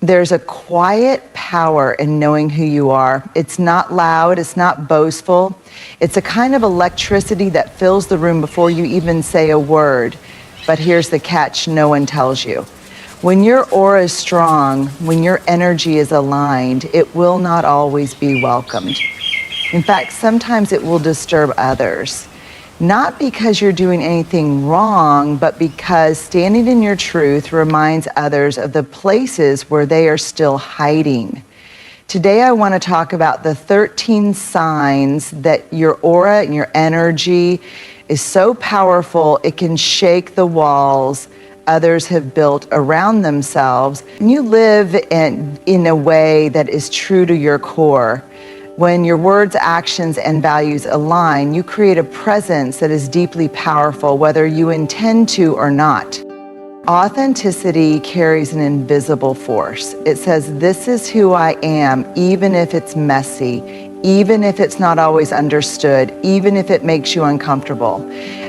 There's a quiet power in knowing who you are. It's not loud, it's not boastful. It's a kind of electricity that fills the room before you even say a word. But here's the catch no one tells you. When your aura is strong, when your energy is aligned, it will not always be welcomed. In fact, sometimes it will disturb others. Not because you're doing anything wrong, but because standing in your truth reminds others of the places where they are still hiding. Today, I want to talk about the 13 signs that your aura and your energy is so powerful, it can shake the walls others have built around themselves. And you live in a way that is true to your core. When your words, actions, and values align, you create a presence that is deeply powerful, whether you intend to or not. Authenticity carries an invisible force. It says, this is who I am, even if it's messy, even if it's not always understood, even if it makes you uncomfortable.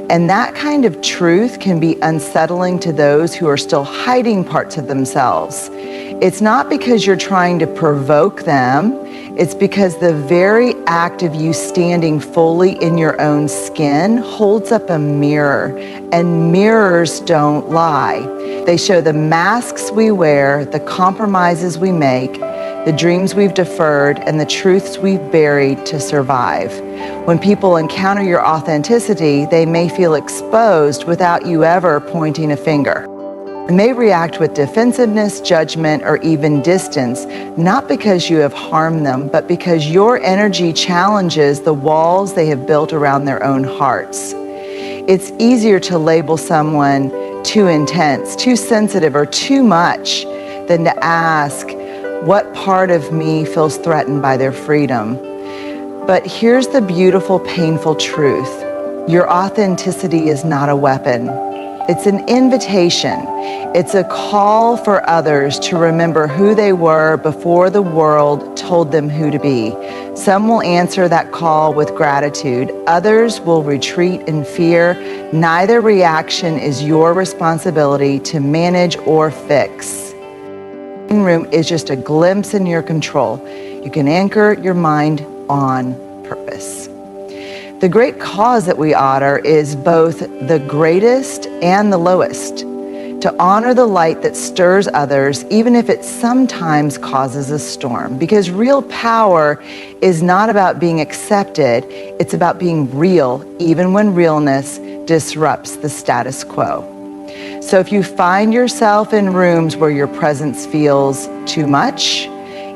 And that kind of truth can be unsettling to those who are still hiding parts of themselves. It's not because you're trying to provoke them. It's because the very act of you standing fully in your own skin holds up a mirror, and mirrors don't lie. They show the masks we wear, the compromises we make, the dreams we've deferred, and the truths we've buried to survive. When people encounter your authenticity, they may feel exposed without you ever pointing a finger. They may react with defensiveness, judgment, or even distance, not because you have harmed them, but because your energy challenges the walls they have built around their own hearts. It's easier to label someone too intense, too sensitive, or too much than to ask, what part of me feels threatened by their freedom? But here's the beautiful, painful truth. Your authenticity is not a weapon. It's an invitation. It's a call for others to remember who they were before the world told them who to be. Some will answer that call with gratitude. Others will retreat in fear. Neither reaction is your responsibility to manage or fix. The room is just a glimpse in your control. You can anchor your mind on purpose. The great cause that we honor is both the greatest and the lowest. To honor the light that stirs others, even if it sometimes causes a storm. Because real power is not about being accepted, it's about being real, even when realness disrupts the status quo. So if you find yourself in rooms where your presence feels too much,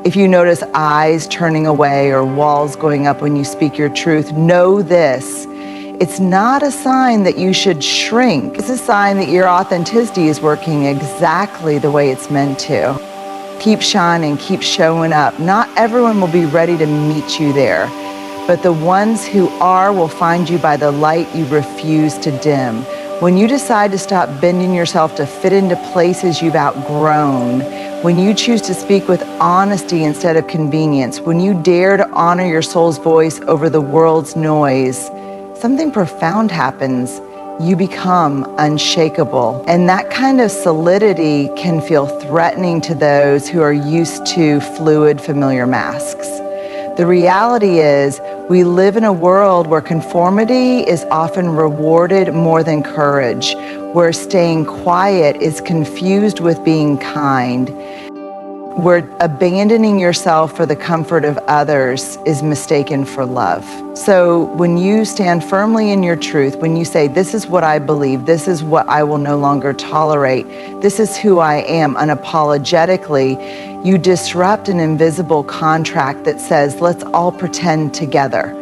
if you notice eyes turning away or walls going up when you speak your truth, know this. It's not a sign that you should shrink. It's a sign that your authenticity is working exactly the way it's meant to. Keep shining, keep showing up. Not everyone will be ready to meet you there, but the ones who are will find you by the light you refuse to dim. When you decide to stop bending yourself to fit into places you've outgrown, when you choose to speak with honesty instead of convenience, when you dare to honor your soul's voice over the world's noise, something profound happens. You become unshakable. And that kind of solidity can feel threatening to those who are used to fluid, familiar masks. The reality is, we live in a world where conformity is often rewarded more than courage, where staying quiet is confused with being kind, where abandoning yourself for the comfort of others is mistaken for love. So when you stand firmly in your truth, when you say, this is what I believe, this is what I will no longer tolerate, this is who I am unapologetically, you disrupt an invisible contract that says, let's all pretend together.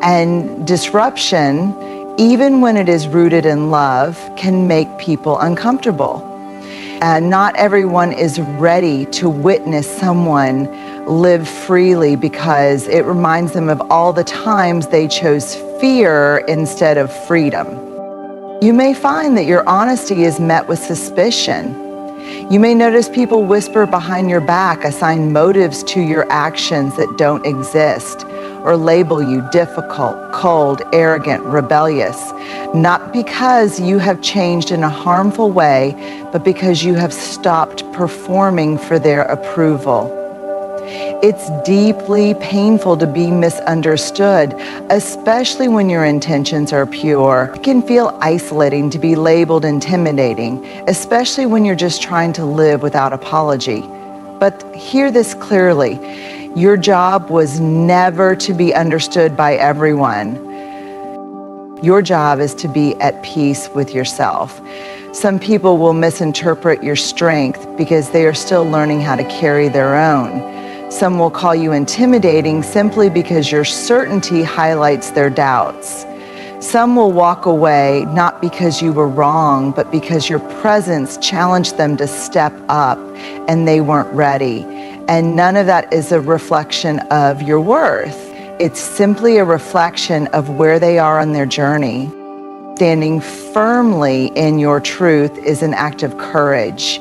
And disruption, even when it is rooted in love, can make people uncomfortable. And not everyone is ready to witness someone live freely because it reminds them of all the times they chose fear instead of freedom. You may find that your honesty is met with suspicion. You may notice people whisper behind your back, assign motives to your actions that don't exist. or label you difficult, cold, arrogant, rebellious, not because you have changed in a harmful way, but because you have stopped performing for their approval. It's deeply painful to be misunderstood, especially when your intentions are pure. It can feel isolating to be labeled intimidating, especially when you're just trying to live without apology. But hear this clearly. Your job was never to be understood by everyone. Your job is to be at peace with yourself. Some people will misinterpret your strength because they are still learning how to carry their own. Some will call you intimidating simply because your certainty highlights their doubts. Some will walk away not because you were wrong, but because your presence challenged them to step up and they weren't ready. And none of that is a reflection of your worth. It's simply a reflection of where they are on their journey. Standing firmly in your truth is an act of courage.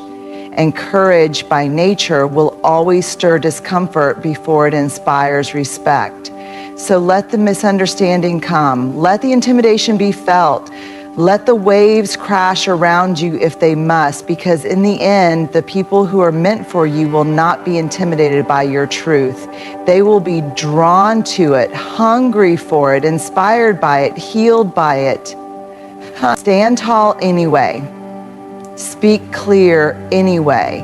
And courage by nature will always stir discomfort before it inspires respect. So let the misunderstanding come. Let the intimidation be felt. Let the waves crash around you if they must, because in the end, the people who are meant for you will not be intimidated by your truth. They will be drawn to it, hungry for it, inspired by it, healed by it. Stand tall anyway. Speak clear anyway.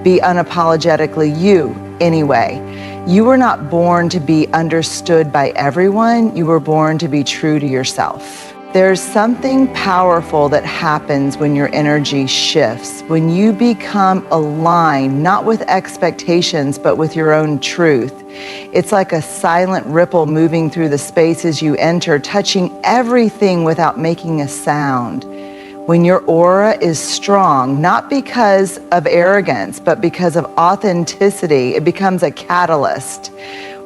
Be unapologetically you anyway. You were not born to be understood by everyone. You were born to be true to yourself. There's something powerful that happens when your energy shifts, when you become aligned, not with expectations, but with your own truth. It's like a silent ripple moving through the spaces you enter, touching everything without making a sound. When your aura is strong, not because of arrogance, but because of authenticity, it becomes a catalyst.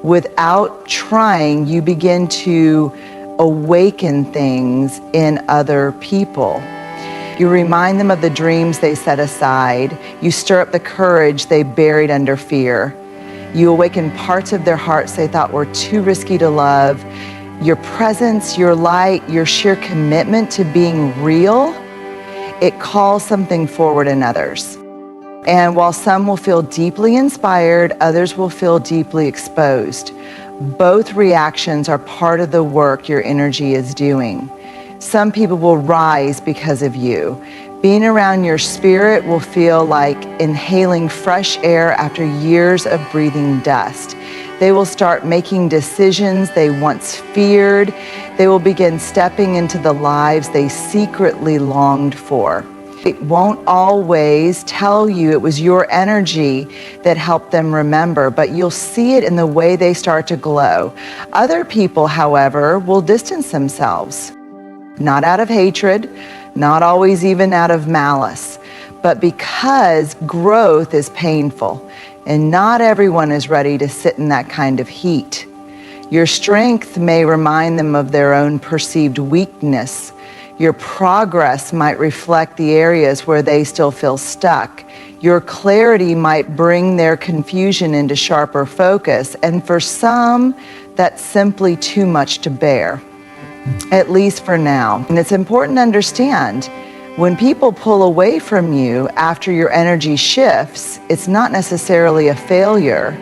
Without trying, you begin to awaken things in other people. You remind them of the dreams they set aside. You stir up the courage they buried under fear. You awaken parts of their hearts they thought were too risky to love. Your presence, your light, your sheer commitment to being real, it calls something forward in others. And while some will feel deeply inspired, others will feel deeply exposed. Both reactions are part of the work your energy is doing. Some people will rise because of you. Being around your spirit will feel like inhaling fresh air after years of breathing dust. They will start making decisions they once feared. They will begin stepping into the lives they secretly longed for. It won't always tell you it was your energy that helped them remember, but you'll see it in the way they start to glow. Other people, however, will distance themselves, not out of hatred, not always even out of malice, but because growth is painful. And not everyone is ready to sit in that kind of heat. Your strength may remind them of their own perceived weakness. Your progress might reflect the areas where they still feel stuck. Your clarity might bring their confusion into sharper focus. And for some, that's simply too much to bear, at least for now. And it's important to understand, when people pull away from you after your energy shifts, it's not necessarily a failure.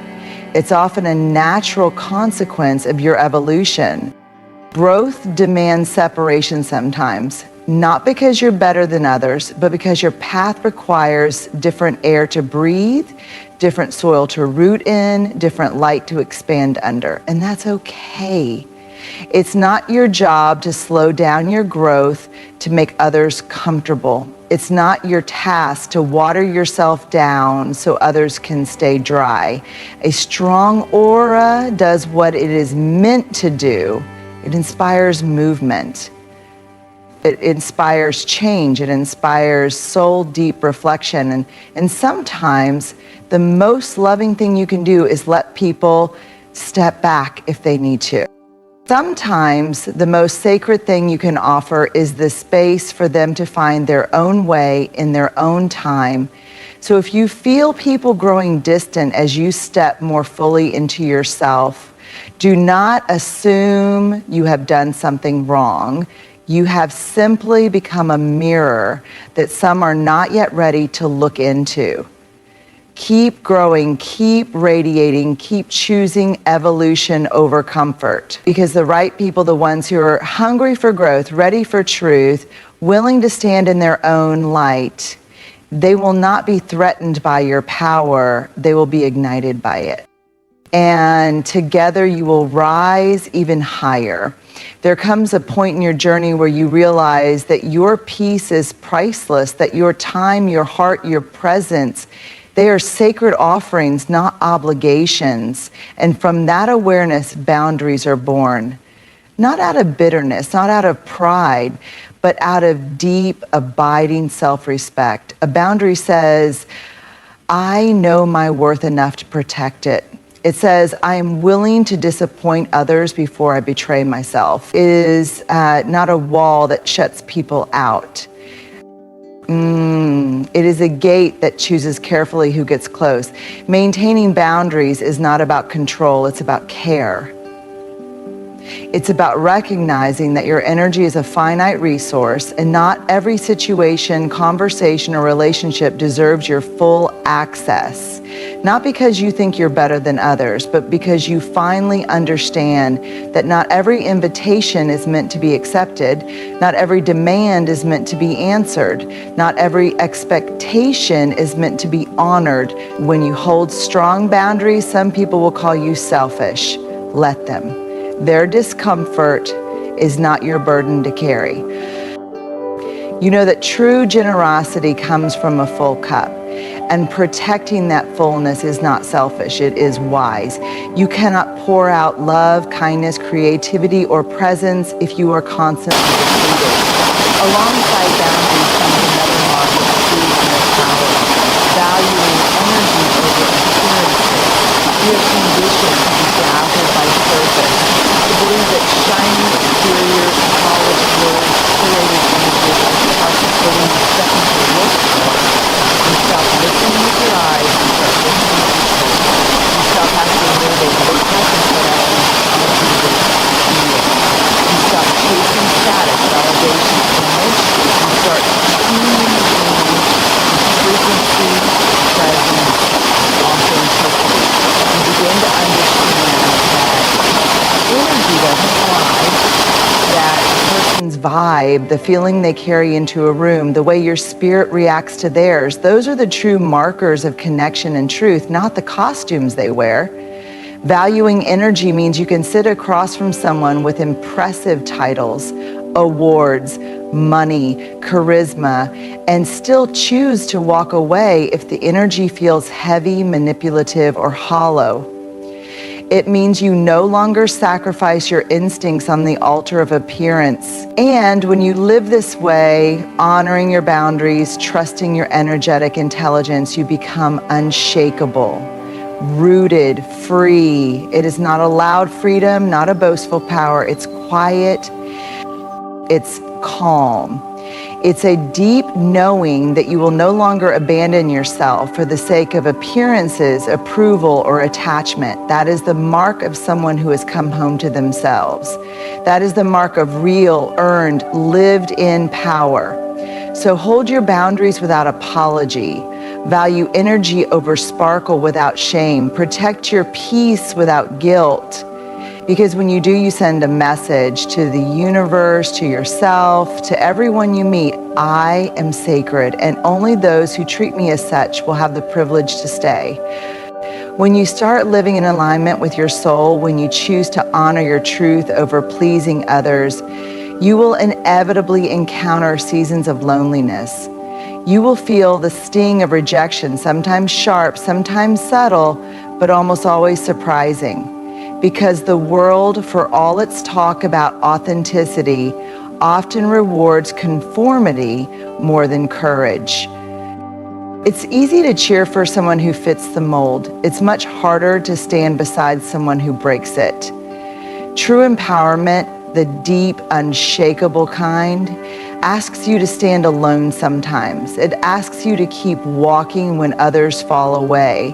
It's often a natural consequence of your evolution. Growth demands separation sometimes, not because you're better than others, but because your path requires different air to breathe, different soil to root in, different light to expand under, and that's okay. It's not your job to slow down your growth to make others comfortable. It's not your task to water yourself down so others can stay dry. A strong aura does what it is meant to do. It inspires movement. It inspires change. It inspires soul deep reflection. And sometimes the most loving thing you can do is let people step back if they need to. Sometimes the most sacred thing you can offer is the space for them to find their own way in their own time. So if you feel people growing distant as you step more fully into yourself, Do not assume you have done something wrong. You have simply become a mirror that some are not yet ready to look into. Keep growing, keep radiating, keep choosing evolution over comfort. Because the right people, the ones who are hungry for growth, ready for truth, willing to stand in their own light, they will not be threatened by your power, they will be ignited by it. And together you will rise even higher. There comes a point in your journey where you realize that your peace is priceless, that your time, your heart, your presence, they are sacred offerings, not obligations. And from that awareness, boundaries are born. Not out of bitterness, not out of pride, but out of deep, abiding self-respect. A boundary says, I know my worth enough to protect it. It says, I am willing to disappoint others before I betray myself. It is not a wall that shuts people out. It is a gate that chooses carefully who gets close. Maintaining boundaries is not about control, it's about care. It's about recognizing that your energy is a finite resource and not every situation, conversation, or relationship deserves your full access. Not because you think you're better than others, but because you finally understand that not every invitation is meant to be accepted, not every demand is meant to be answered, not every expectation is meant to be honored. When you hold strong boundaries, some people will call you selfish. Let them. Their discomfort is not your burden to carry. You know that true generosity comes from a full cup, and protecting that fullness is not selfish, it is wise. You cannot pour out love, kindness, creativity, or presence if you are constantly depleted. Alongside boundaries comes another mark of truth and power, valuing energy over appearances. We are conditioned to be dazzled by surface, to believe that shiny exteriors, polished words, curated images are participating in second to look for. You stop listening with your eyes and start listening with your soul. You stop asking what they look like and start asking how do they feel. You stop chasing status, validation, and emotion. You start tuning in frequency, presence, authenticity. You begin to understand that energy doesn't lie, that a person's vibe, the feeling they carry into a room, the way your spirit reacts to theirs, those are the true markers of connection and truth, not the costumes they wear. Valuing energy means you can sit across from someone with impressive titles, awards, money, charisma, and still choose to walk away if the energy feels heavy, manipulative, or hollow. It means you no longer sacrifice your instincts on the altar of appearance. And when you live this way, honoring your boundaries, trusting your energetic intelligence, you become unshakable, rooted, free. It is not a loud freedom, not a boastful power. It's quiet, it's calm. It's a deep knowing that you will no longer abandon yourself for the sake of appearances, approval, or attachment. That is the mark of someone who has come home to themselves. That is the mark of real, earned, lived-in power. So hold your boundaries without apology. Value energy over sparkle without shame. Protect your peace without guilt. Because when you do, you send a message to the universe, to yourself, to everyone you meet. I am sacred, and only those who treat me as such will have the privilege to stay. When you start living in alignment with your soul, when you choose to honor your truth over pleasing others, you will inevitably encounter seasons of loneliness. You will feel the sting of rejection, sometimes sharp, sometimes subtle, but almost always surprising. Because the world, for all its talk about authenticity, often rewards conformity more than courage. It's easy to cheer for someone who fits the mold. It's much harder to stand beside someone who breaks it. True empowerment, the deep, unshakable kind, asks you to stand alone sometimes. It asks you to keep walking when others fall away.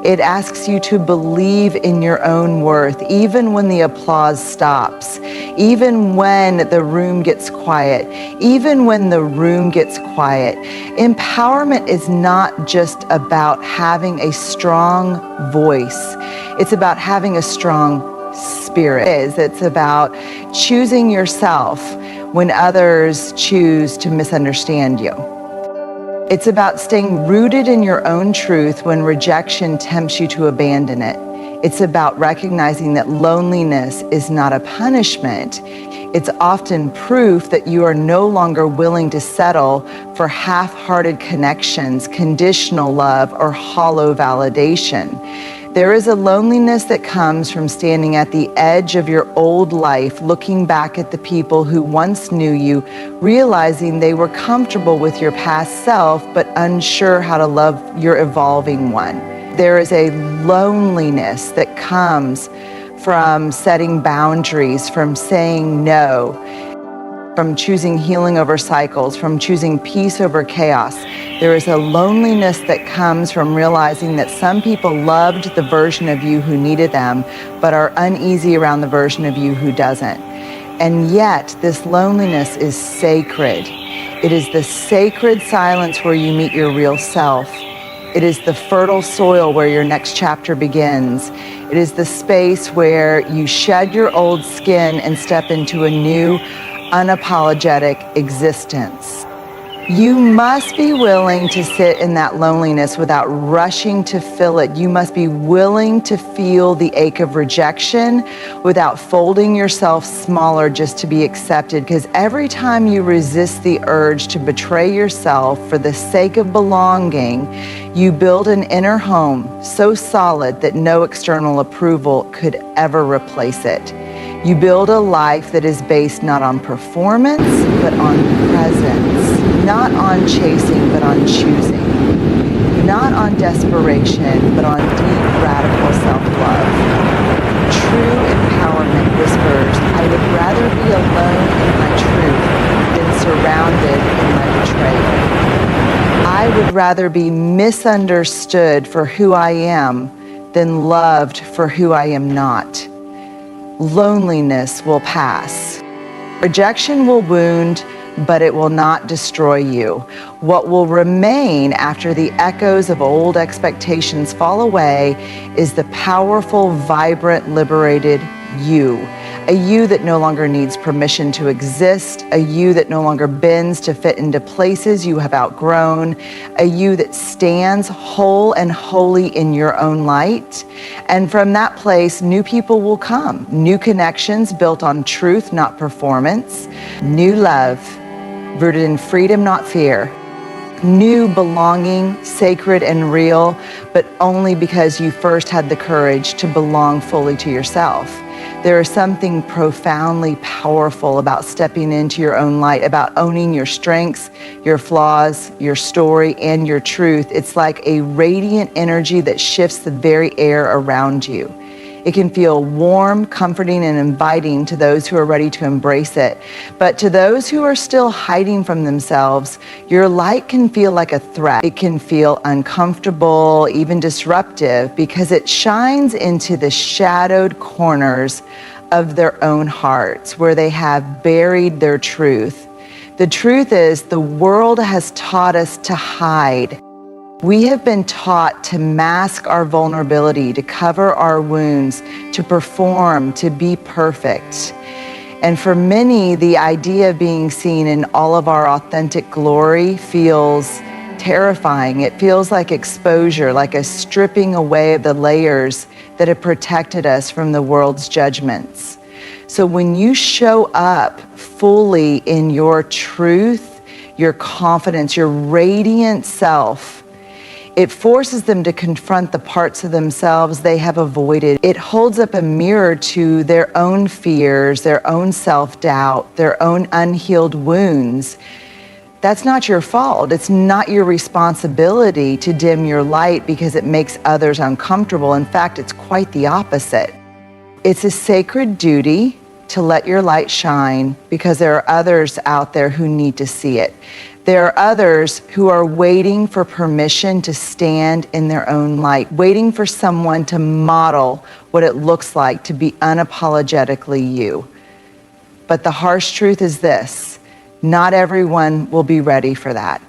It asks you to believe in your own worth, even when the applause stops, even when the room gets quiet, even when the room gets quiet. Empowerment is not just about having a strong voice. It's about having a strong spirit. It's about choosing yourself when others choose to misunderstand you. It's about staying rooted in your own truth when rejection tempts you to abandon it. It's about recognizing that loneliness is not a punishment. It's often proof that you are no longer willing to settle for half-hearted connections, conditional love, or hollow validation. There is a loneliness that comes from standing at the edge of your old life, looking back at the people who once knew you, realizing they were comfortable with your past self, but unsure how to love your evolving one. There is a loneliness that comes from setting boundaries, from saying no, from choosing healing over cycles, from choosing peace over chaos. There is a loneliness that comes from realizing that some people loved the version of you who needed them, but are uneasy around the version of you who doesn't. And yet, this loneliness is sacred. It is the sacred silence where you meet your real self. It is the fertile soil where your next chapter begins. It is the space where you shed your old skin and step into a new, unapologetic existence. You must be willing to sit in that loneliness without rushing to fill it. You must be willing to feel the ache of rejection without folding yourself smaller just to be accepted. Because every time you resist the urge to betray yourself for the sake of belonging, you build an inner home so solid that no external approval could ever replace it. You build a life that is based not on performance, but on presence. Not on chasing, but on choosing. Not on desperation, but on deep, radical self-love. True empowerment whispers, I would rather be alone in my truth than surrounded in my betrayal. I would rather be misunderstood for who I am than loved for who I am not. Loneliness will pass. Rejection will wound, but it will not destroy you. What will remain after the echoes of old expectations fall away is the powerful, vibrant, liberated you. A you that no longer needs permission to exist, a you that no longer bends to fit into places you have outgrown, a you that stands whole and holy in your own light. And from that place, new people will come, new connections built on truth, not performance, new love, rooted in freedom, not fear, new belonging, sacred and real, but only because you first had the courage to belong fully to yourself. There is something profoundly powerful about stepping into your own light, about owning your strengths, your flaws, your story, and your truth. It's like a radiant energy that shifts the very air around you. It can feel warm, comforting, and inviting to those who are ready to embrace it. But to those who are still hiding from themselves, your light can feel like a threat. It can feel uncomfortable, even disruptive, because it shines into the shadowed corners of their own hearts where they have buried their truth. The truth is, the world has taught us to hide. We have been taught to mask our vulnerability, to cover our wounds, to perform, to be perfect. And for many, the idea of being seen in all of our authentic glory feels terrifying. It feels like exposure, like a stripping away of the layers that have protected us from the world's judgments. So when you show up fully in your truth, your confidence, your radiant self, it forces them to confront the parts of themselves they have avoided. It holds up a mirror to their own fears, their own self-doubt, their own unhealed wounds. That's not your fault. It's not your responsibility to dim your light because it makes others uncomfortable. In fact, it's quite the opposite. It's a sacred duty to let your light shine because there are others out there who need to see it. There are others who are waiting for permission to stand in their own light, waiting for someone to model what it looks like to be unapologetically you. But the harsh truth is this: not everyone will be ready for that.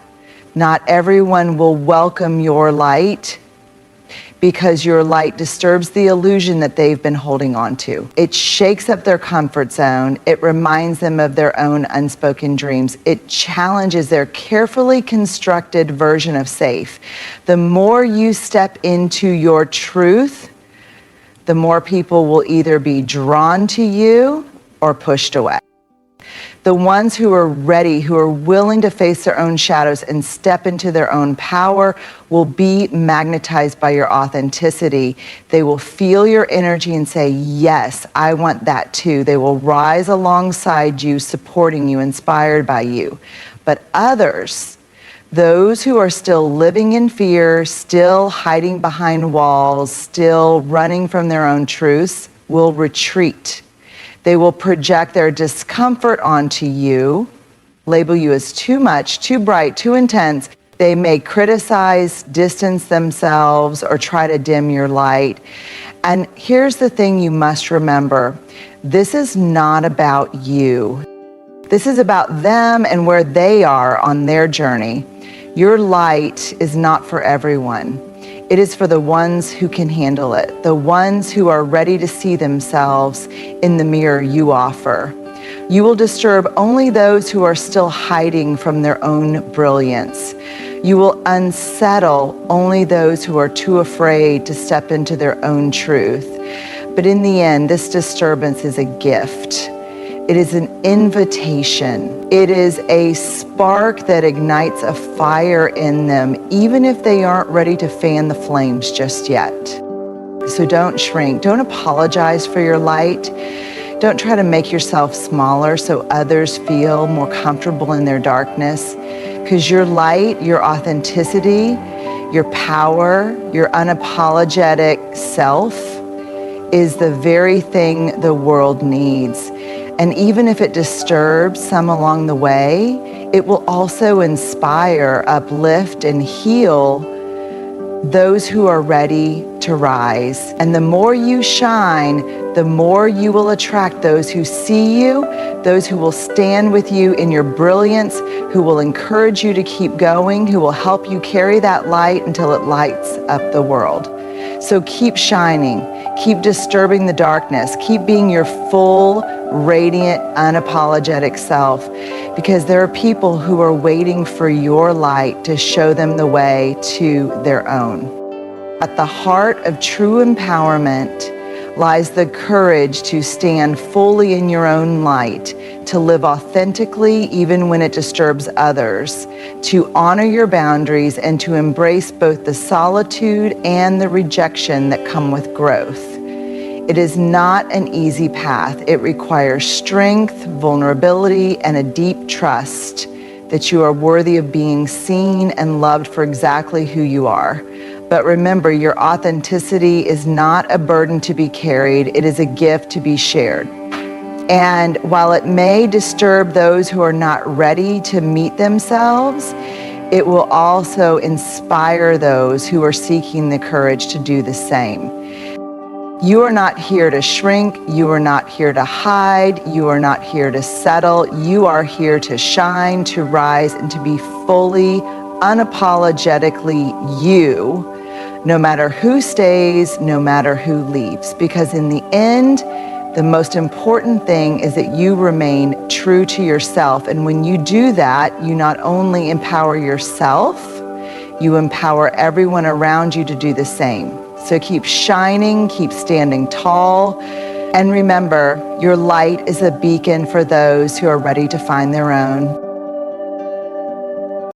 Not everyone will welcome your light because your light disturbs the illusion that they've been holding on to. It shakes up their comfort zone. It reminds them of their own unspoken dreams. It challenges their carefully constructed version of safe. The more you step into your truth, the more people will either be drawn to you or pushed away. The ones who are ready, who are willing to face their own shadows and step into their own power, will be magnetized by your authenticity. They will feel your energy and say, yes, I want that too. They will rise alongside you, supporting you, inspired by you. But others, those who are still living in fear, still hiding behind walls, still running from their own truths, will retreat. They will project their discomfort onto you, label you as too much, too bright, too intense. They may criticize, distance themselves, or try to dim your light. And here's the thing you must remember. This is not about you. This is about them and where they are on their journey. Your light is not for everyone. It is for the ones who can handle it, the ones who are ready to see themselves in the mirror you offer. You will disturb only those who are still hiding from their own brilliance. You will unsettle only those who are too afraid to step into their own truth. But in the end, this disturbance is a gift. It is an invitation. It is a spark that ignites a fire in them, even if they aren't ready to fan the flames just yet. So don't shrink. Don't apologize for your light. Don't try to make yourself smaller so others feel more comfortable in their darkness. Because your light, your authenticity, your power, your unapologetic self is the very thing the world needs. And even if it disturbs some along the way, it will also inspire, uplift, and heal those who are ready to rise. And the more you shine, the more you will attract those who see you, those who will stand with you in your brilliance, who will encourage you to keep going, who will help you carry that light until it lights up the world. So keep shining, keep disturbing the darkness, keep being your full, radiant, unapologetic self, because there are people who are waiting for your light to show them the way to their own. At the heart of true empowerment lies the courage to stand fully in your own light, to live authentically even when it disturbs others, to honor your boundaries, and to embrace both the solitude and the rejection that come with growth. It is not an easy path. It requires strength, vulnerability, and a deep trust that you are worthy of being seen and loved for exactly who you are. But remember, your authenticity is not a burden to be carried. It is a gift to be shared. And while it may disturb those who are not ready to meet themselves, it will also inspire those who are seeking the courage to do the same. You are not here to shrink. You are not here to hide. You are not here to settle. You are here to shine, to rise, and to be fully, unapologetically you, no matter who stays, no matter who leaves. Because in the end, the most important thing is that you remain true to yourself. And when you do that, you not only empower yourself, you empower everyone around you to do the same. So keep shining, keep standing tall, and remember, your light is a beacon for those who are ready to find their own.